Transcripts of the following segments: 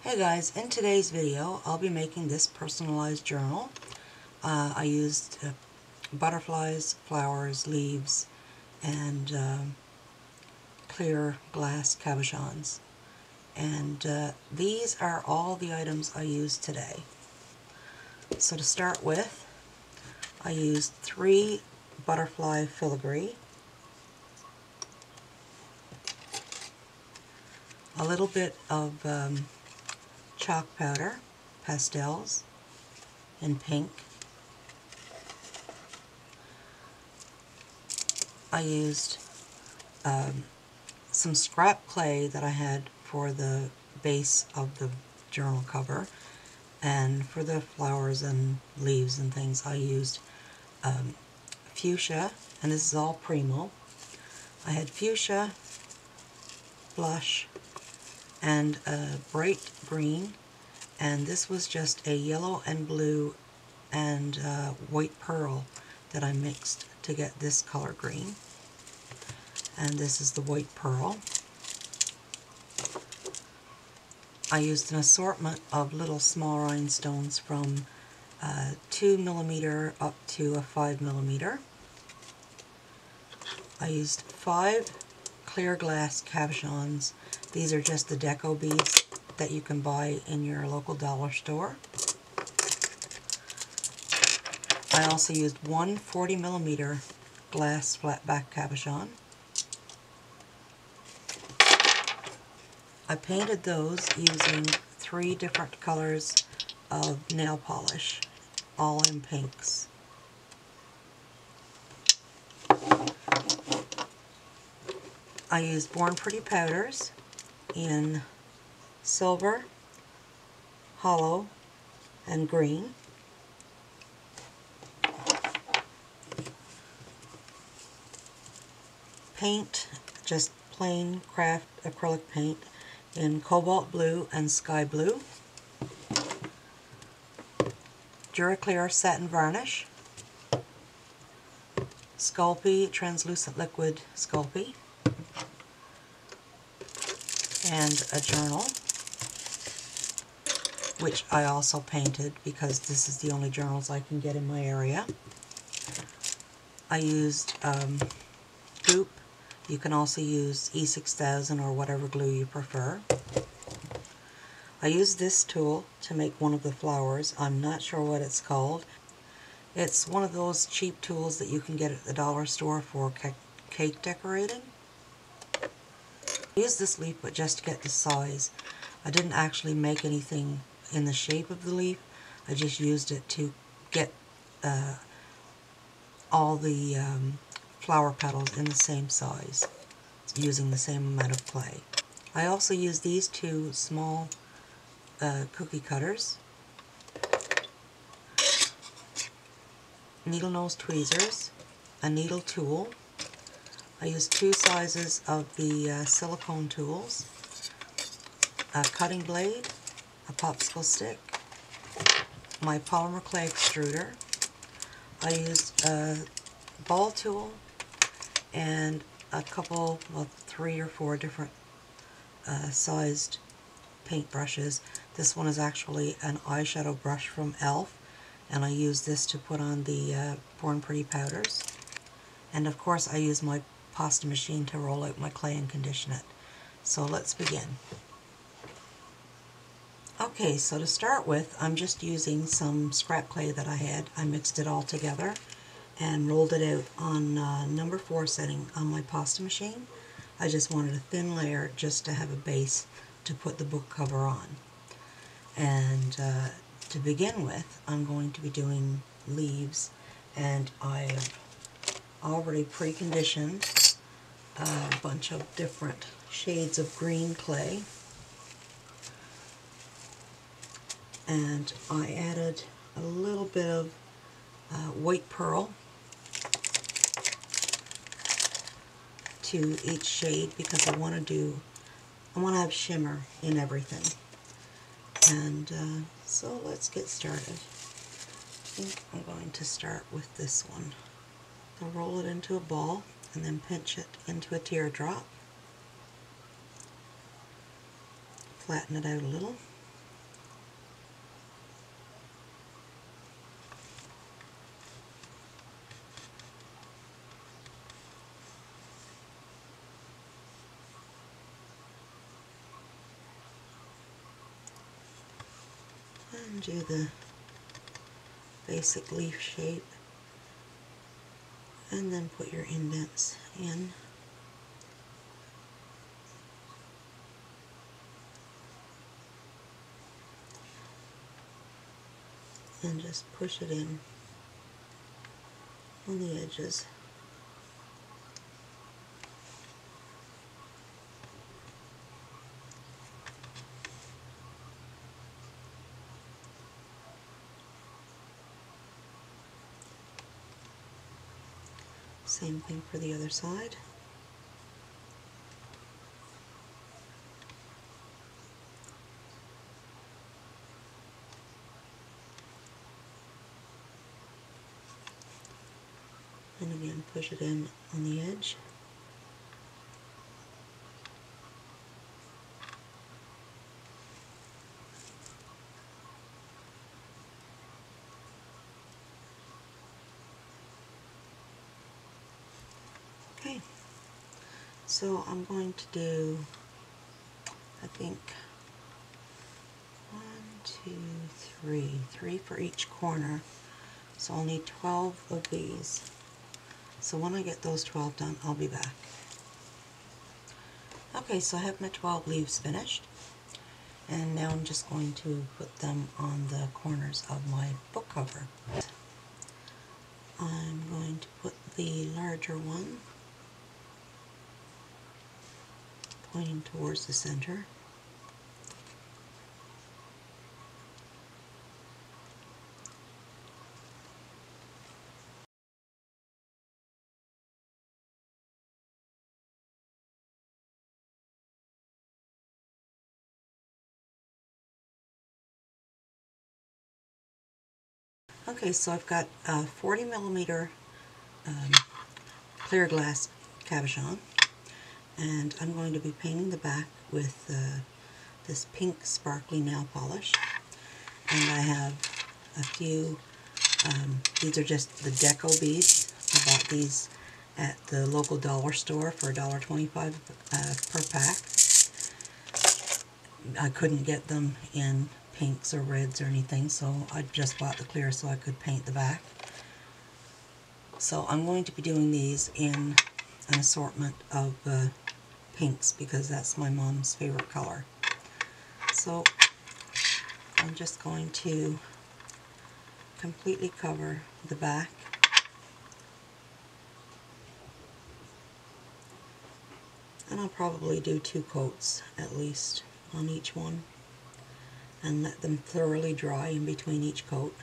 Hey guys, in today's video I'll be making this personalized journal. I used butterflies, flowers, leaves, and clear glass cabochons. And these are all the items I used today. So to start with, I used 3 butterfly filigree, a little bit of chalk powder, pastels in pink. I used some scrap clay that I had for the base of the journal cover, and for the flowers and leaves and things I used fuchsia, and this is all Primo. I had fuchsia, blush, and a bright green, and this was just a yellow and blue and white pearl that I mixed to get this color green. And this is the white pearl. I used an assortment of little small rhinestones from 2mm up to a 5mm. I used 5 clear glass cabochons. These are just the deco beads that you can buy in your local dollar store. I also used one 40mm glass flat back cabochon. I painted those using 3 different colors of nail polish, all in pinks. I used Born Pretty powders in silver, hollow, and green. Paint, just plain craft acrylic paint in cobalt blue and sky blue. Duraclear satin varnish, Sculpey translucent liquid Sculpey, and a journal, which I also painted because this is the only journals I can get in my area. I used goop. You can also use E6000 or whatever glue you prefer. I used this tool to make one of the flowers. I'm not sure what it's called. It's one of those cheap tools that you can get at the dollar store for cake decorating. I used this leaf but just to get the size. I didn't actually make anything in the shape of the leaf. I just used it to get all the flower petals in the same size, using the same amount of clay. I also used these 2 small cookie cutters, needle nose tweezers, a needle tool. I used 2 sizes of the silicone tools, a cutting blade, a popsicle stick, my polymer clay extruder. I used a ball tool and a couple, well, 3 or 4 different sized paint brushes. This one is actually an eyeshadow brush from e.l.f. and I use this to put on the Born Pretty powders. And of course I use my pasta machine to roll out my clay and condition it. So let's begin. Okay, so to start with, I'm just using some scrap clay that I had. I mixed it all together and rolled it out on number 4 setting on my pasta machine. I just wanted a thin layer just to have a base to put the book cover on. And to begin with, I'm going to be doing leaves, and I've already preconditioned a bunch of different shades of green clay. And I added a little bit of white pearl to each shade because I want to have shimmer in everything. And so let's get started. I think I'm going to start with this one. I'll roll it into a ball and then pinch it into a teardrop. Flatten it out a little. and do the basic leaf shape, and then put your indents in. And just push it in on the edges. Same thing for the other side. And again, push it in on the edge. Okay, so I'm going to do, I think, 1, 2, 3, 3 for each corner. So I'll need 12 of these. So when I get those 12 done, I'll be back. Okay, so I have my 12 leaves finished, and now I'm just going to put them on the corners of my book cover. I'm going to put the larger one pointing towards the center. Okay, so I've got a 40mm clear glass cabochon, and I'm going to be painting the back with this pink sparkly nail polish. And I have a few, these are just the deco beads. I bought these at the local dollar store for $1.25 per pack. I couldn't get them in pinks or reds or anything, so I just bought the clear so I could paint the back. So I'm going to be doing these in an assortment of pinks because that's my mom's favorite color. So I'm just going to completely cover the back. And I'll probably do 2 coats at least on each one and let them thoroughly dry in between each coat,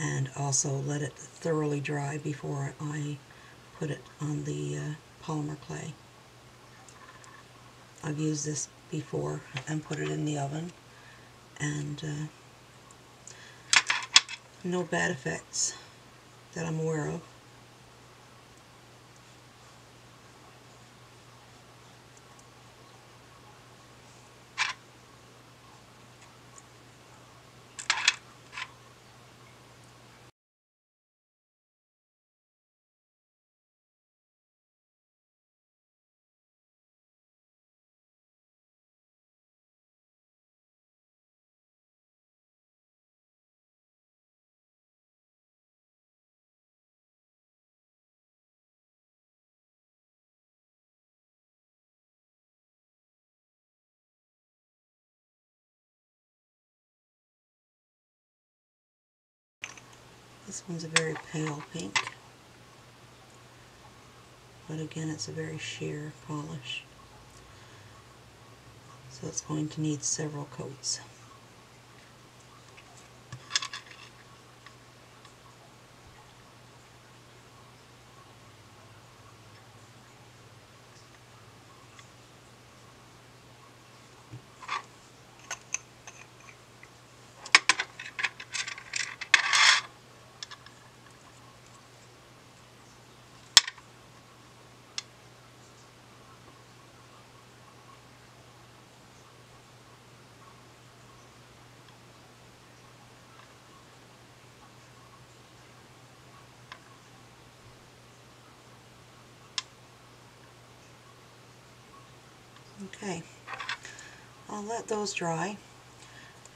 and also let it thoroughly dry before I put it on the polymer clay. I've used this before and put it in the oven, and no bad effects that I'm aware of. This one's a very pale pink, but again it's a very sheer polish, so it's going to need several coats. Okay, I'll let those dry,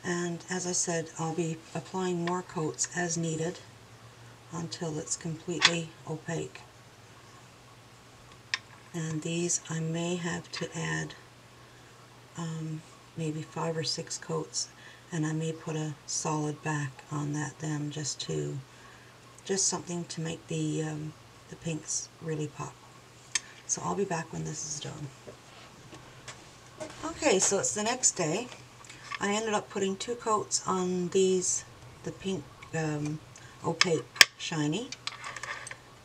And as I said, I'll be applying more coats as needed until it's completely opaque. And these I may have to add maybe 5 or 6 coats, and I may put a solid back on that then, just something to make the pinks really pop. So I'll be back when this is done. Okay, so it's the next day. I ended up putting 2 coats on these, the pink opaque shiny,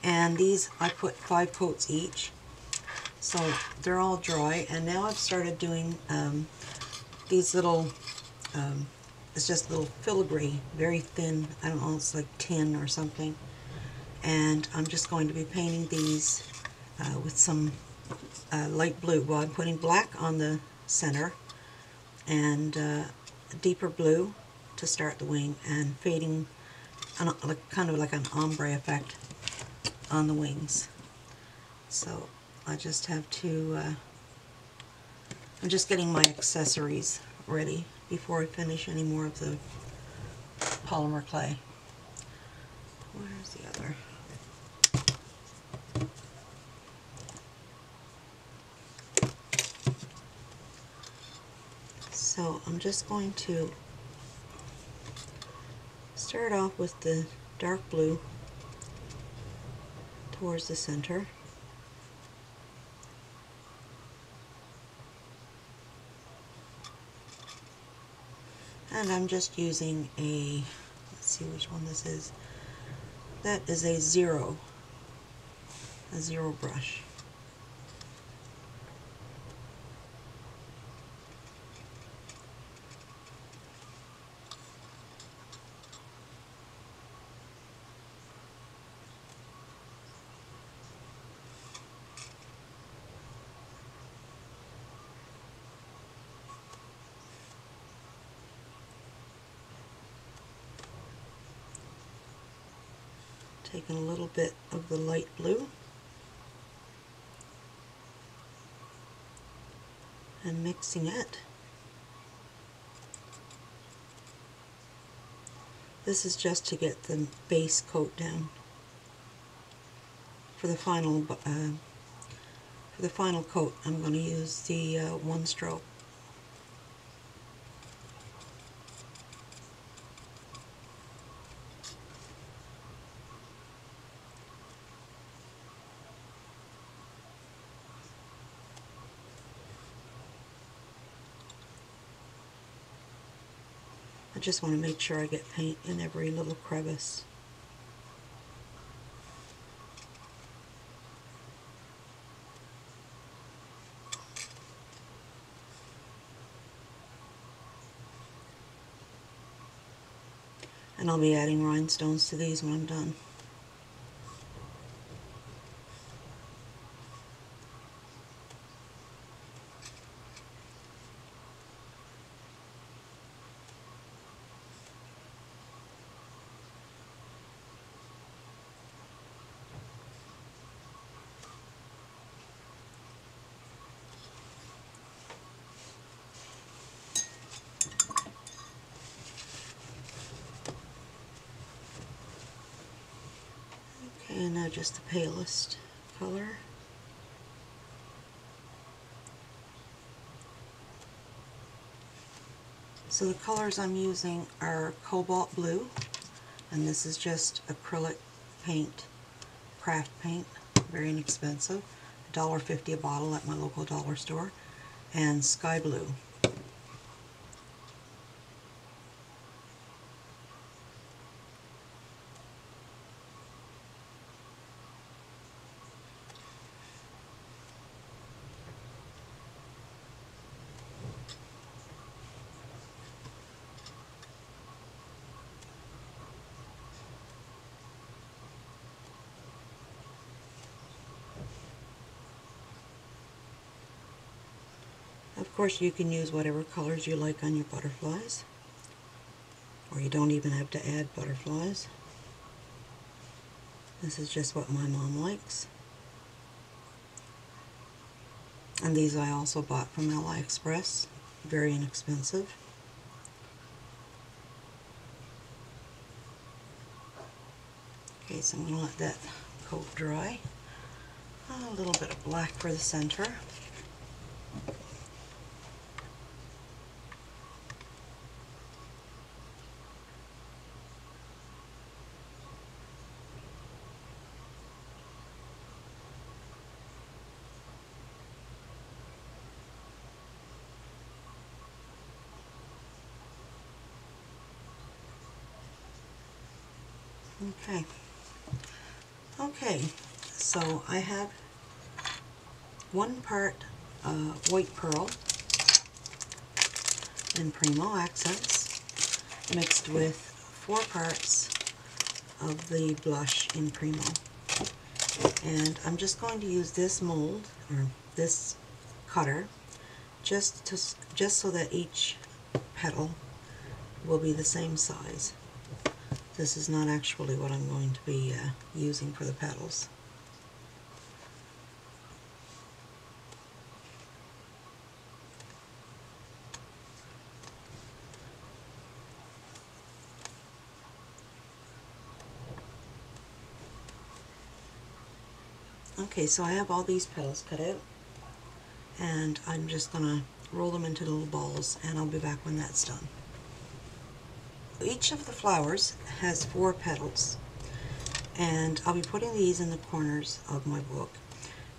and these I put 5 coats each. So they're all dry, and now I've started doing these little, it's just little filigree, very thin, I don't know, it's like tin or something. And I'm just going to be painting these with some light blue. Well, I'm putting black on the center and deeper blue to start the wing, and fading kind of like an ombre effect on the wings. So I just have to, I'm just getting my accessories ready before I finish any more of the polymer clay. Where's the other? So I'm just going to start off with the dark blue towards the center. And I'm just using a, let's see which one this is. That is a zero brush. Taking a little bit of the light blue and mixing it. This is just to get the base coat down. For the final coat, I'm going to use the one stroke. I just want to make sure I get paint in every little crevice. And I'll be adding rhinestones to these when I'm done. Okay, and now just the palest color. So the colors I'm using are cobalt blue, and this is just acrylic paint, craft paint, very inexpensive, $1.50 a bottle at my local dollar store, and sky blue. Of course, you can use whatever colors you like on your butterflies, or you don't even have to add butterflies. This is just what my mom likes. And these I also bought from AliExpress, very inexpensive. Okay, so I'm going to let that coat dry. A little bit of black for the center. Okay, so I have 1 part white pearl in Primo Accents mixed with 4 parts of the blush in Primo. And I'm just going to use this mold, or this cutter, just so that each petal will be the same size. This is not actually what I'm going to be using for the petals. Okay, so I have all these petals cut out, and I'm just going to roll them into little balls, and I'll be back when that's done. Each of the flowers has 4 petals, and I'll be putting these in the corners of my book.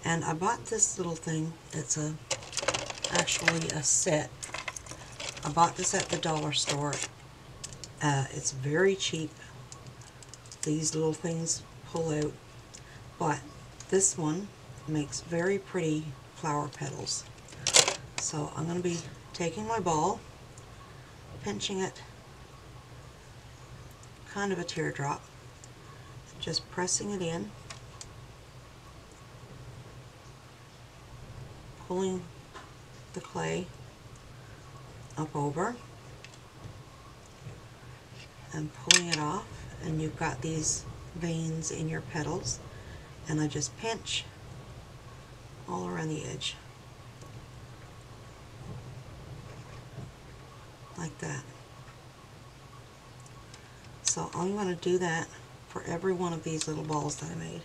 And I bought this little thing. It's actually a set. I bought this at the dollar store. It's very cheap. These little things pull out, but this one makes very pretty flower petals. So I'm going to be taking my ball, pinching it, kind of a teardrop, just pressing it in, pulling the clay up over, and pulling it off, and you've got these veins in your petals, and I just pinch all around the edge like that. So I'm going to do that for every one of these little balls that I made.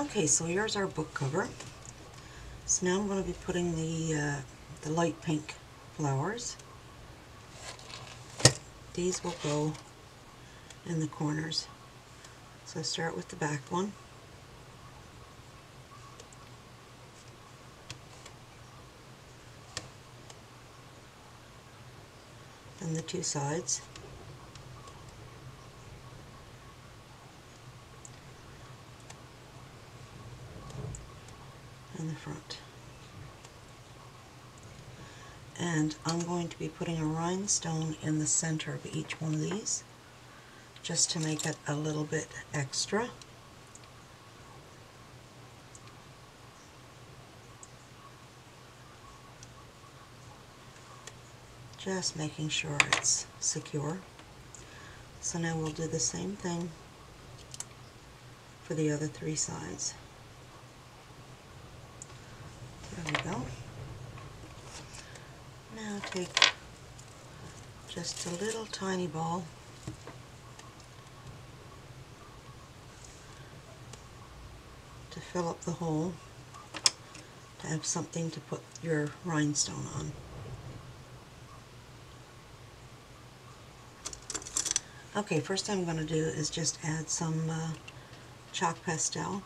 Okay, so here's our book cover. So now I'm going to be putting the light pink flowers. These will go in the corners. So I start with the back one. Then the 2 sides. And the front. And I'm going to be putting a rhinestone in the center of each one of these, just to make it a little bit extra. Just making sure it's secure. So now we'll do the same thing for the other 3 sides. There we go. Now take just a little tiny ball to fill up the hole, to have something to put your rhinestone on. Okay, first thing I'm going to do is just add some chalk pastel.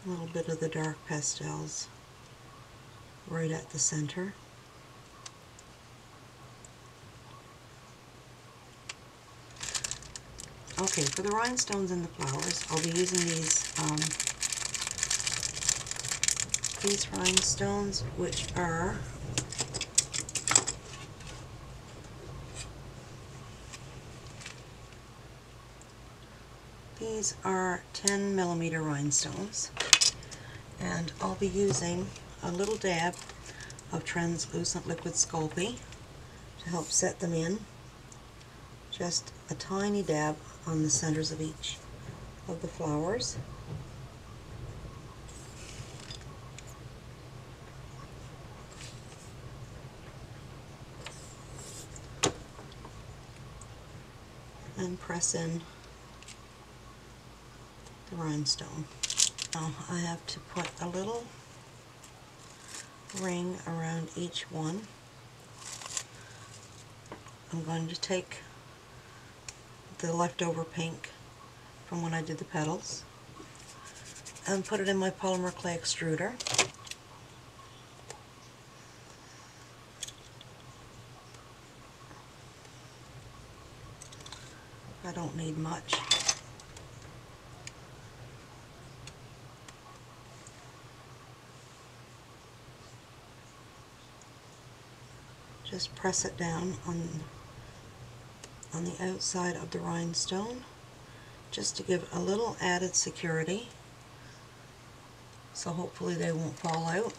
A little bit of the dark pastels right at the center. Okay, for the rhinestones and the flowers, I'll be using these rhinestones, which are these are 10mm rhinestones, and I'll be using a little dab of translucent liquid Sculpey to help set them in. Just a tiny dab on the centers of each of the flowers. And press in the rhinestone. Now I have to put a little ring around each one. I'm going to take the leftover pink from when I did the petals and put it in my polymer clay extruder. I don't need much. Just press it down on the outside of the rhinestone, just to give a little added security, so hopefully they won't fall out.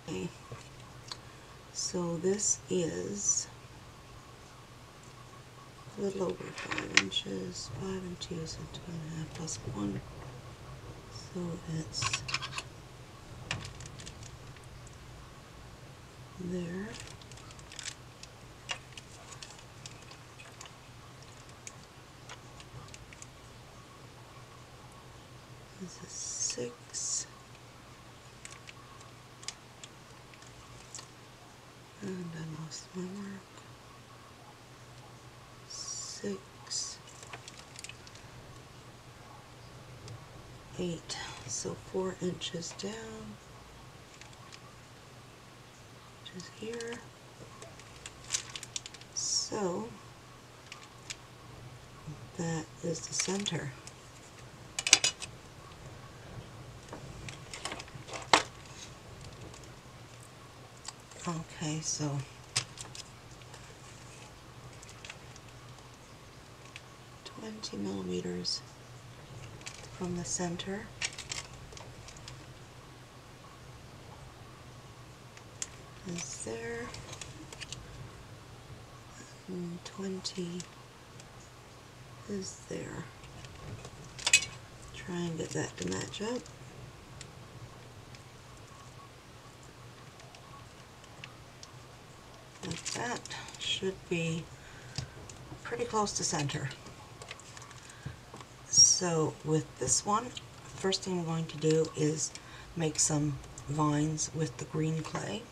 Okay. So this is a little over 5 inches, 5 and 2, so 2.5 plus 1. So it's there. This is 6. And I lost my mark. 6, 8, so 4 inches down, which is here. So that is the center. Okay, so millimeters from the center, is there, and 20 is there. Try and get that to match up. Like that. Should be pretty close to center. So with this one, first thing I'm going to do is make some vines with the green clay,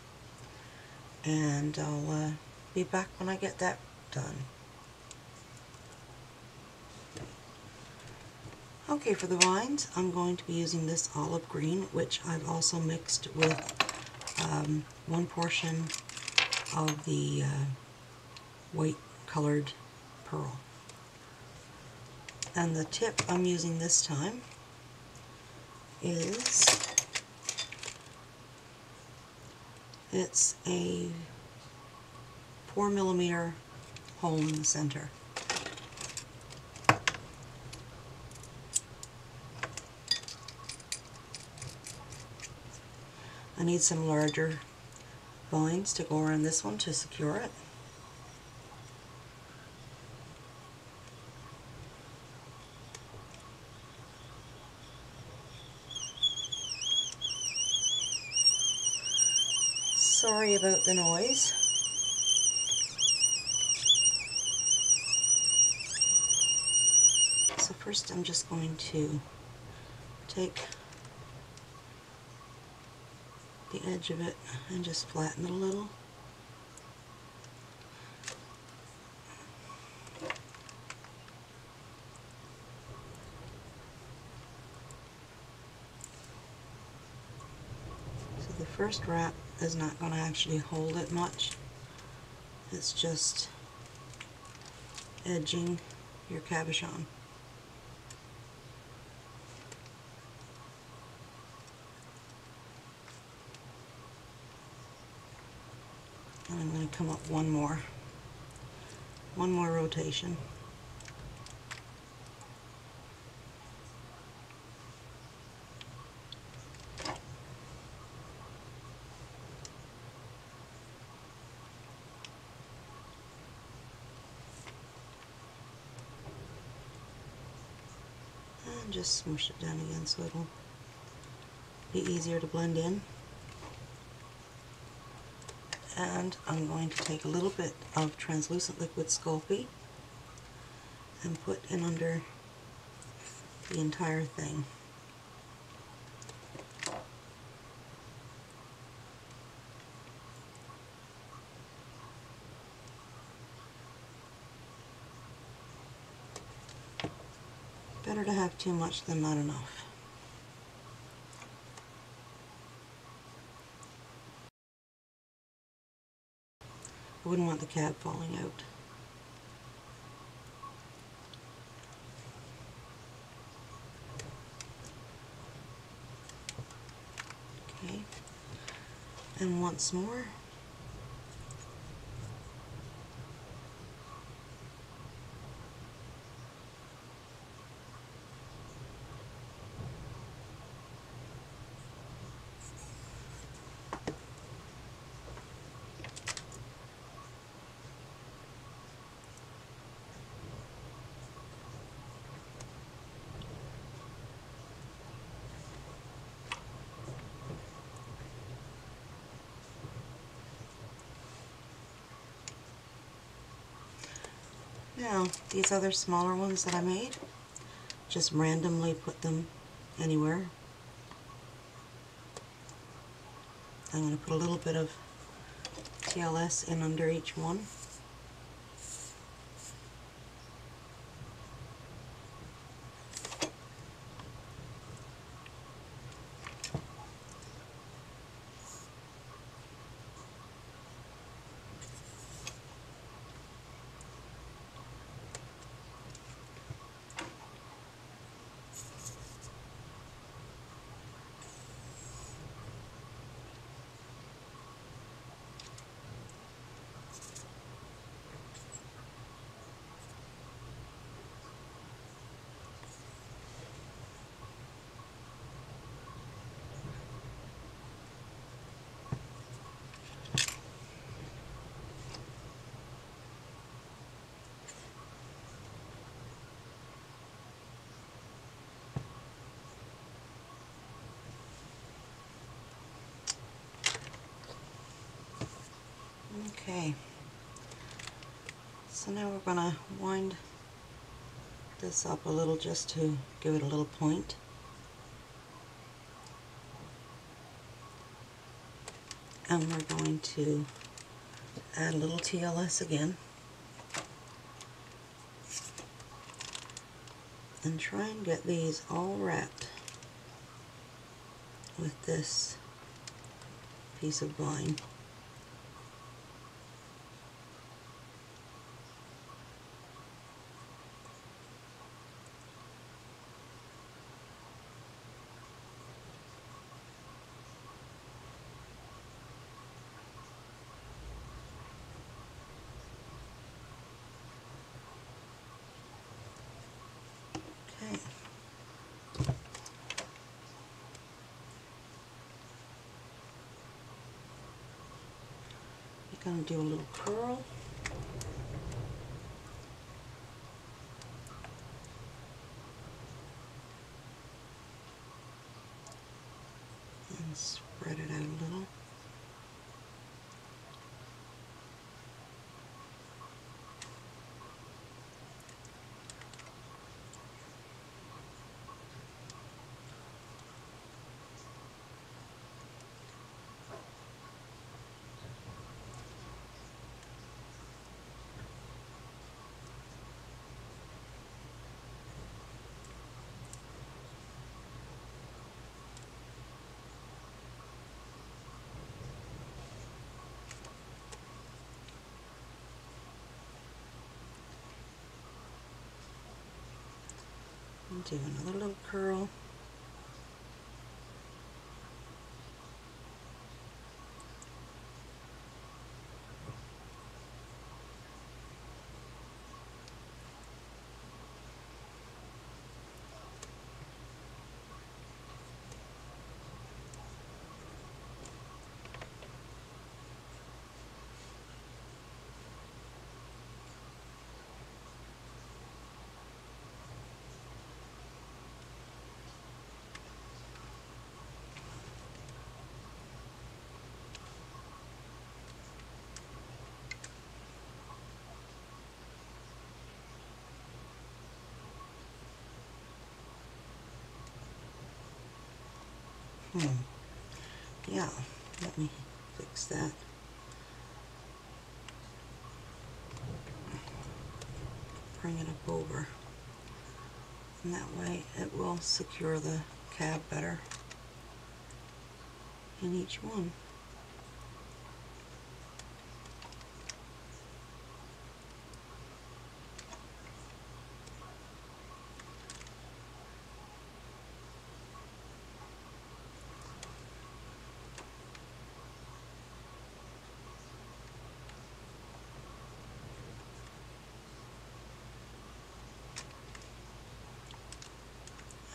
and I'll be back when I get that done. Okay, for the vines I'm going to be using this olive green, which I've also mixed with 1 portion of the white colored pearl. And the tip I'm using this time is, it's a 4mm hole in the center. I need some larger vines to go around this one to secure it. Sorry about the noise. So first I'm just going to take the edge of it and just flatten it a little. So the first wrap is not going to actually hold it much. It's just edging your cabochon. And I'm going to come up one more rotation. and just smush it down again so it'll be easier to blend in. And I'm going to take a little bit of translucent liquid Sculpey and put in under the entire thing. Better to have too much than not enough. I wouldn't want the cap falling out. Okay, and once more. Now, these other smaller ones that I made, just randomly put them anywhere. I'm going to put a little bit of TLS in under each one. Okay, so now we're going to wind this up a little just to give it a little point. And we're going to add a little TLS again and try and get these all wrapped with this piece of vine. Okay. You're going to do a little curl. And spread it out a little. And do another little curl. Yeah, let me fix that. Bring it up over. And that way it will secure the cab better in each one.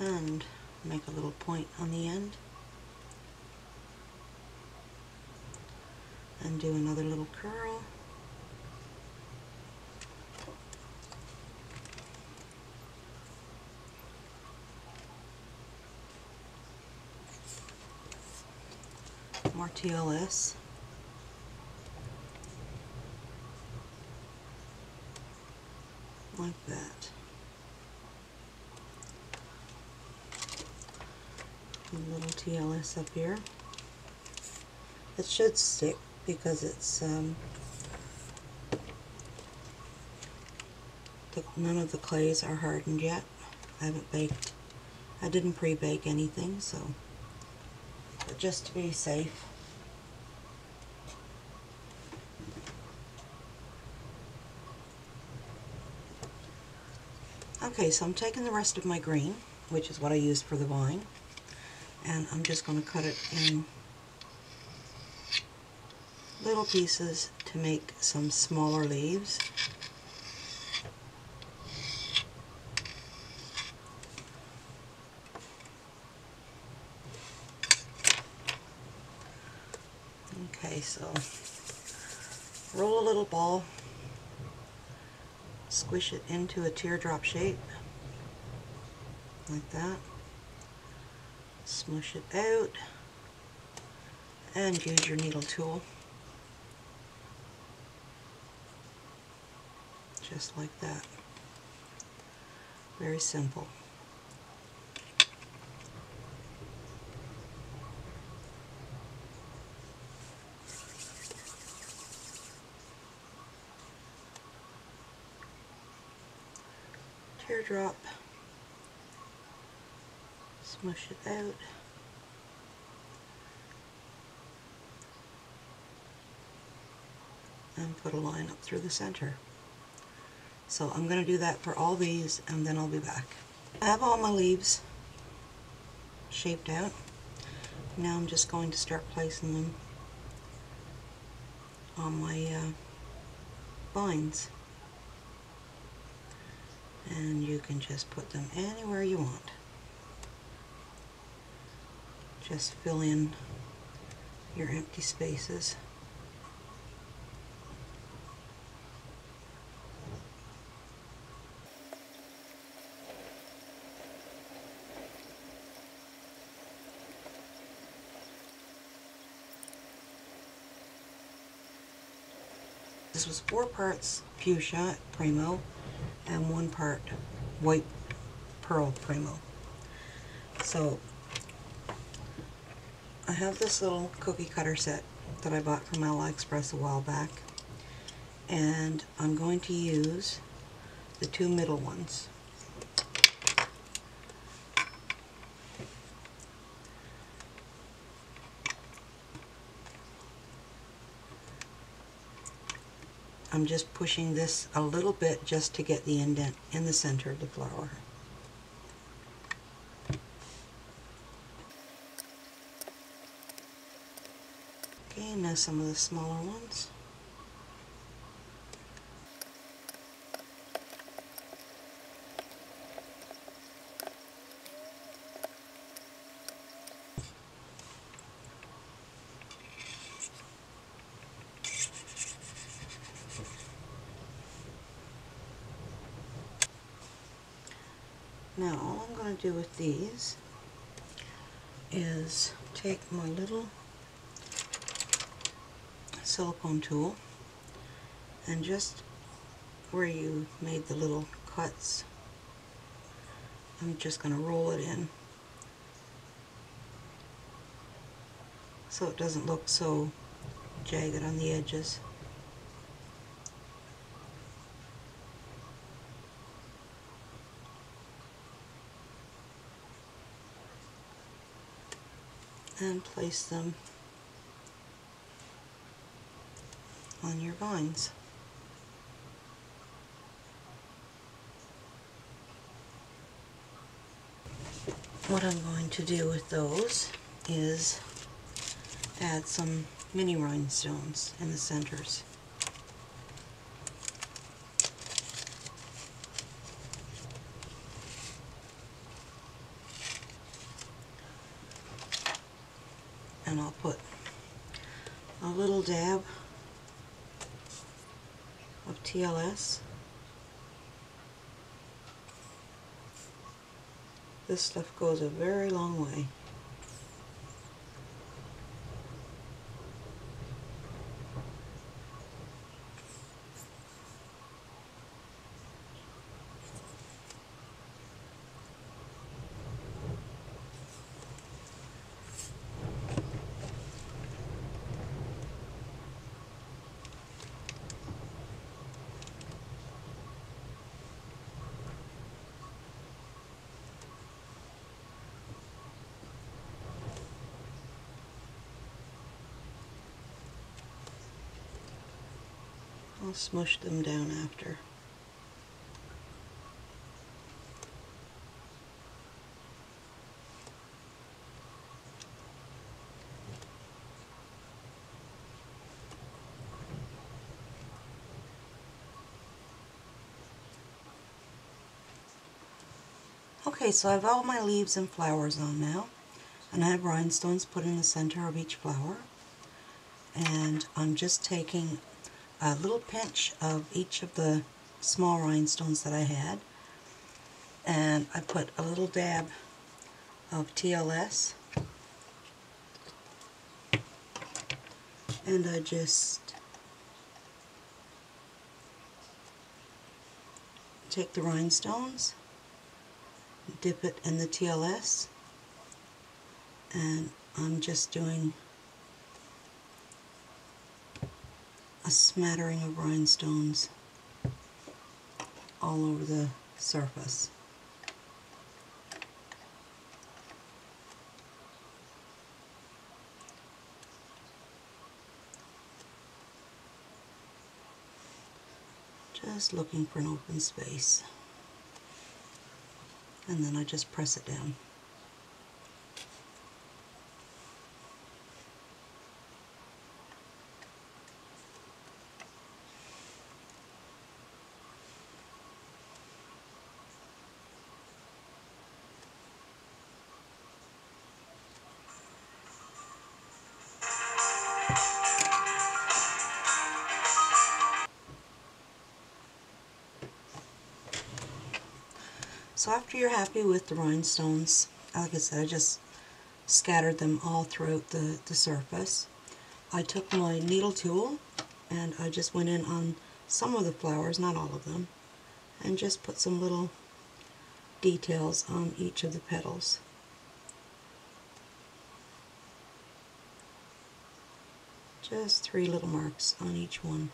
And make a little point on the end and do another little curl. More TLS. Like that. A little TLS up here. It should stick because it's none of the clays are hardened yet. I haven't baked. I didn't pre-bake anything, so but just to be safe. Okay, so I'm taking the rest of my green, which is what I used for the vine, and I'm just going to cut it in little pieces to make some smaller leaves. Okay, so roll a little ball, squish it into a teardrop shape, like that, smush it out, and use your needle tool, just like that. Very simple. Teardrop, smush it out, and put a line up through the center. So I'm going to do that for all these, and then I'll be back. I have all my leaves shaped out. Now I'm just going to start placing them on my vines. And you can just put them anywhere you want. Just fill in your empty spaces. This was 4 parts fuchsia primo and 1 part white pearl primo. So I have this little cookie cutter set that I bought from AliExpress a while back, and I'm going to use the 2 middle ones. I'm just pushing this a little bit just to get the indent in the center of the flower. Okay, now some of the smaller ones. Now all I'm going to do with these is take my little silicone tool and just where you made the little cuts, I'm just going to roll it in so it doesn't look so jagged on the edges. And place them on your vines. What I'm going to do with those is add some mini rhinestones in the centers. And I'll put a little dab of TLS. This stuff goes a very long way. I'll smush them down after. Okay, so I have all my leaves and flowers on now, and I have rhinestones put in the center of each flower. And I'm just taking a little pinch of each of the small rhinestones that I had, and I put a little dab of TLS, and I just take the rhinestones, dip it in the TLS, and I'm just doing a smattering of rhinestones all over the surface. Just looking for an open space. And then I just press it down. So after you're happy with the rhinestones, like I said, I just scattered them all throughout the surface. I took my needle tool and I just went in on some of the flowers, not all of them, and just put some little details on each of the petals. Just 3 little marks on each one.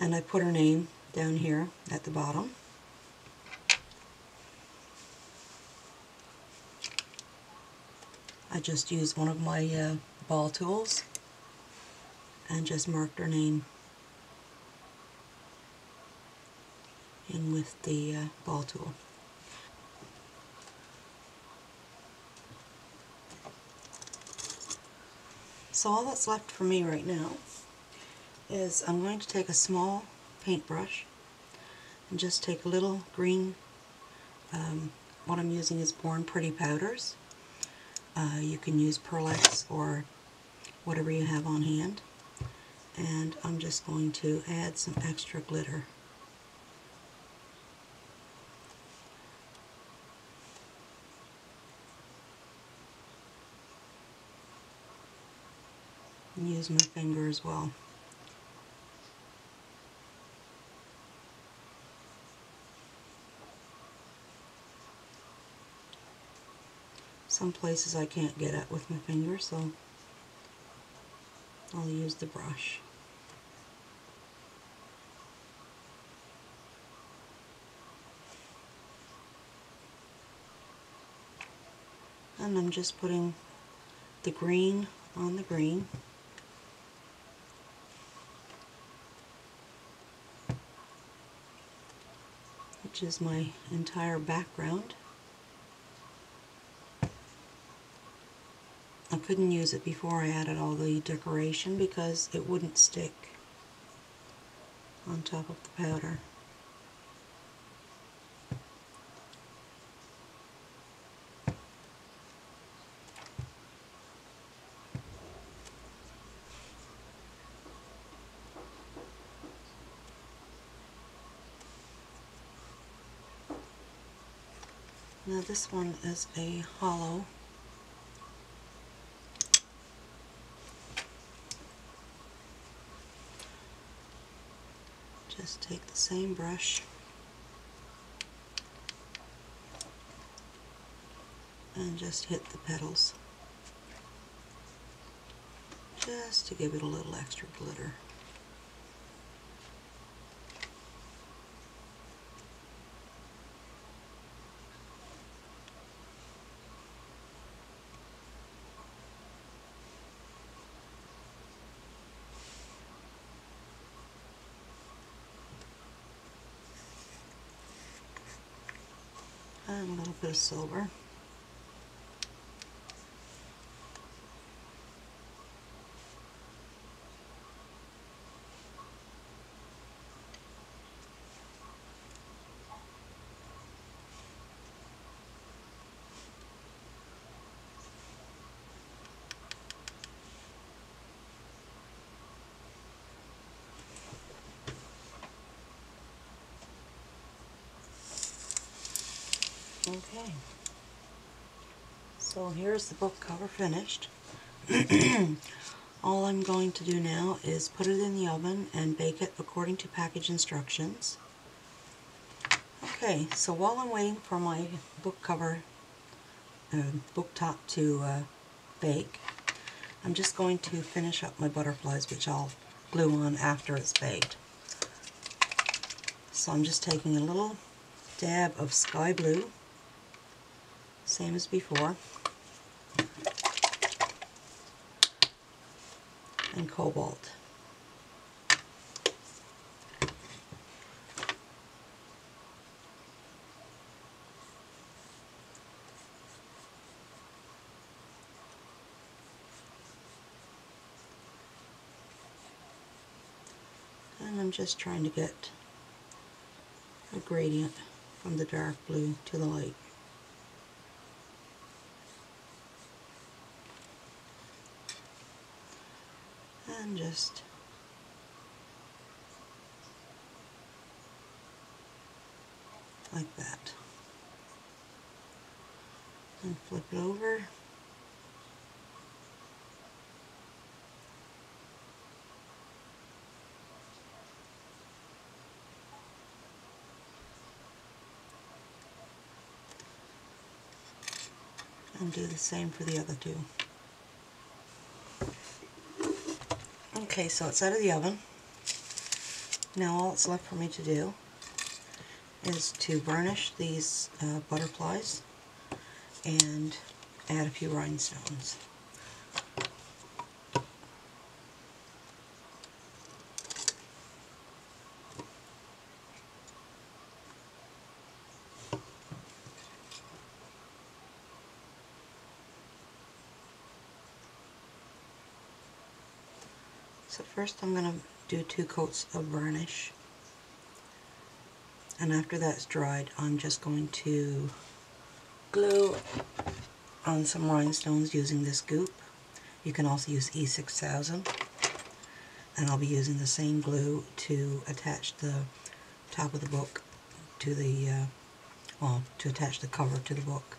And I put her name down here at the bottom. I just used one of my ball tools and just marked her name in with the ball tool. So all that's left for me right now is I'm going to take a small paintbrush and just take a little green, what I'm using is Born Pretty powders. You can use Pearl-Ex or whatever you have on hand. And I'm just going to add some extra glitter. And use my finger as well. Some places I can't get at with my finger, so I'll use the brush. And I'm just putting the green on the green. Which is my entire background. I couldn't use it before I added all the decoration because it wouldn't stick on top of the powder. Now this one is a hollow. Just take the same brush and just hit the petals just to give it a little extra glitter. And a little bit of silver. Okay, so here's the book cover finished. All I'm going to do now is put it in the oven and bake it according to package instructions. Okay, so while I'm waiting for my book cover, book top to bake, I'm just going to finish up my butterflies, which I'll glue on after it's baked. So I'm just taking a little dab of sky blue, same as before, and cobalt. And I'm just trying to get a gradient from the dark blue to the light. And just like that. And flip it over. And do the same for the other two. Okay, so it's out of the oven. Now all that's left for me to do is to burnish these butterflies and add a few rhinestones. So first I'm going to do 2 coats of varnish, and after that's dried I'm just going to glue on some rhinestones using this goop. You can also use E6000, and I'll be using the same glue to attach the top of the book to the, to attach the cover to the book.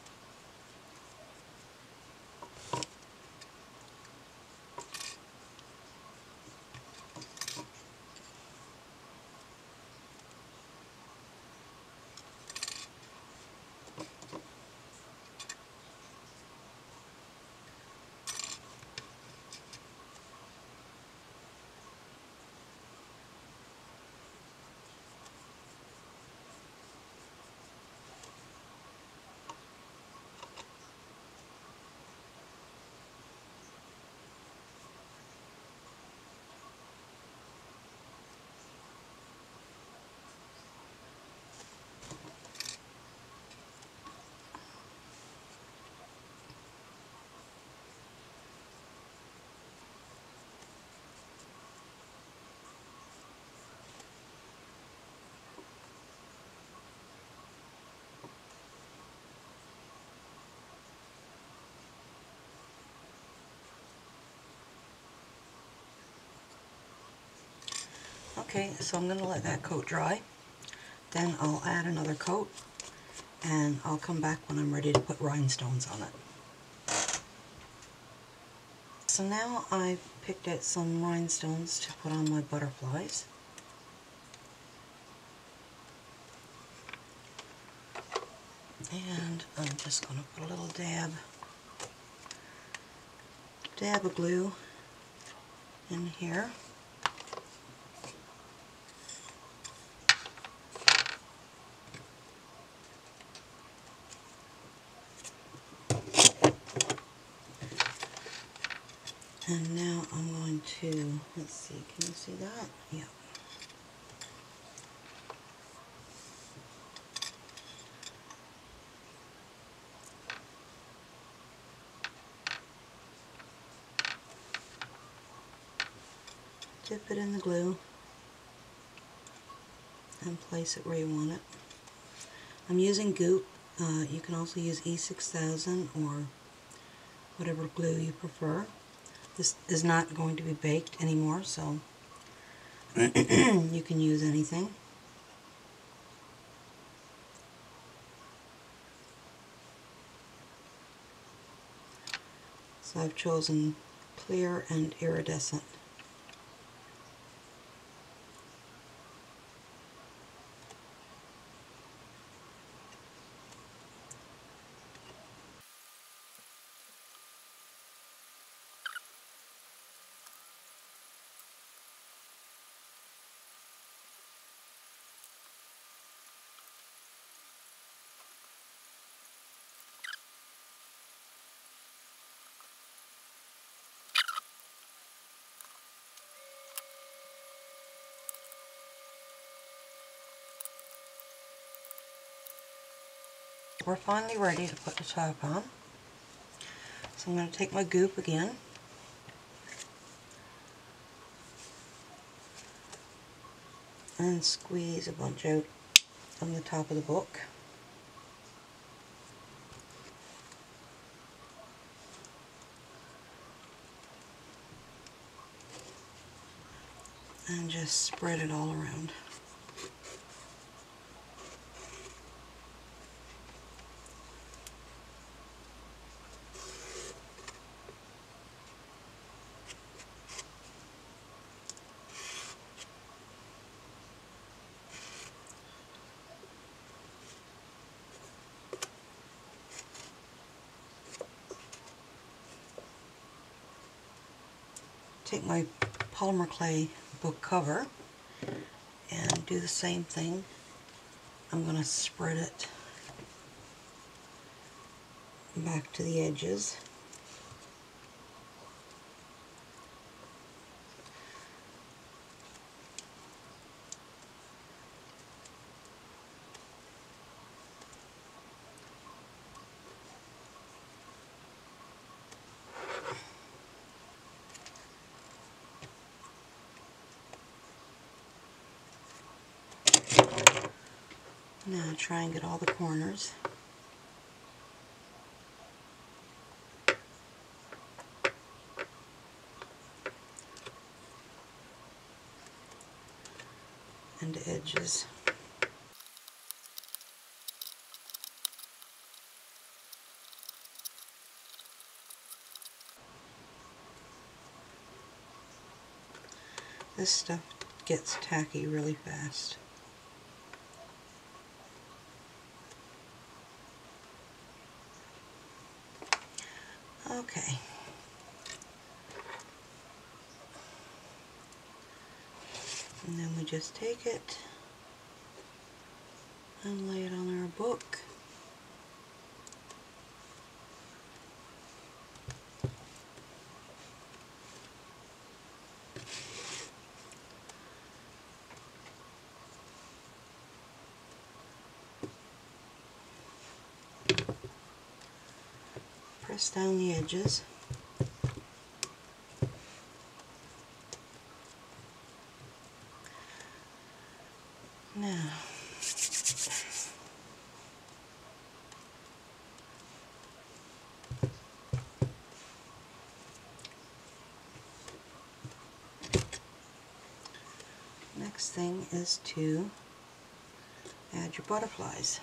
Okay, so I'm going to let that coat dry. Then I'll add another coat, and I'll come back when I'm ready to put rhinestones on it. So now I've picked out some rhinestones to put on my butterflies. And I'm just going to put a little dab of glue in here. And now I'm going to, let's see, can you see that? Yeah. Dip it in the glue and place it where you want it. I'm using goop. You can also use E6000 or whatever glue you prefer. This is not going to be baked anymore, so you can use anything. So I've chosen clear and iridescent. We're finally ready to put the top on. So I'm going to take my goop again. And squeeze a bunch out on the top of the book. And just spread it all around. Take my polymer clay book cover and do the same thing. I'm going to spread it back to the edges. Now try and get all the corners. And edges. This stuff gets tacky really fast. Okay. And then we just take it and lay it on our book. Press down the edges. Now, next next thing is to add your butterflies.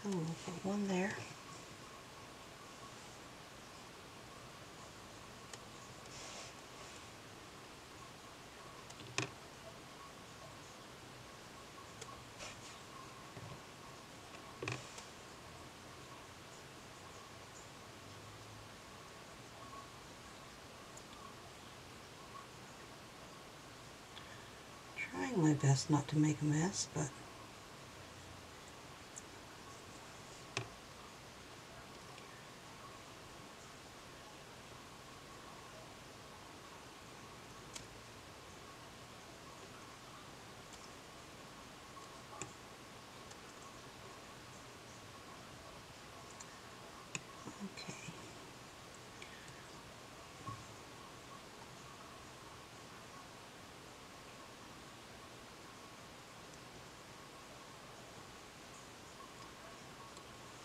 So we'll put one there. Trying my best not to make a mess, but okay.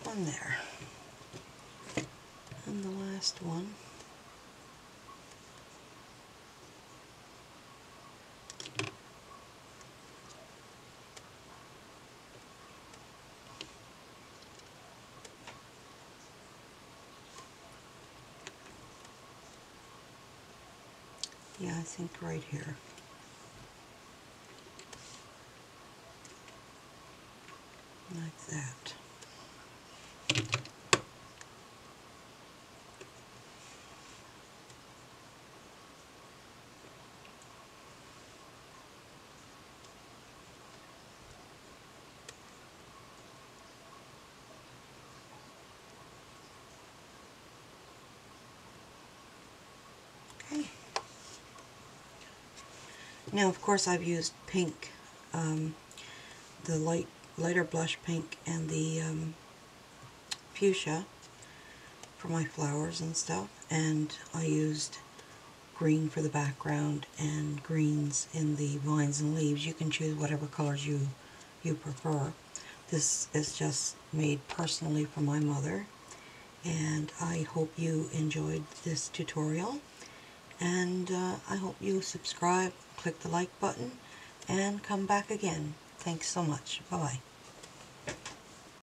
One there. And the last one. Yeah, I think right here. Like that. Okay. Now, of course, I've used pink, the lighter blush pink and the fuchsia for my flowers and stuff, and I used green for the background and greens in the vines and leaves. You can choose whatever colors you prefer. This is just made personally for my mother, and I hope you enjoyed this tutorial, and I hope you subscribe, click the like button, and come back again. Thanks so much. Bye-bye.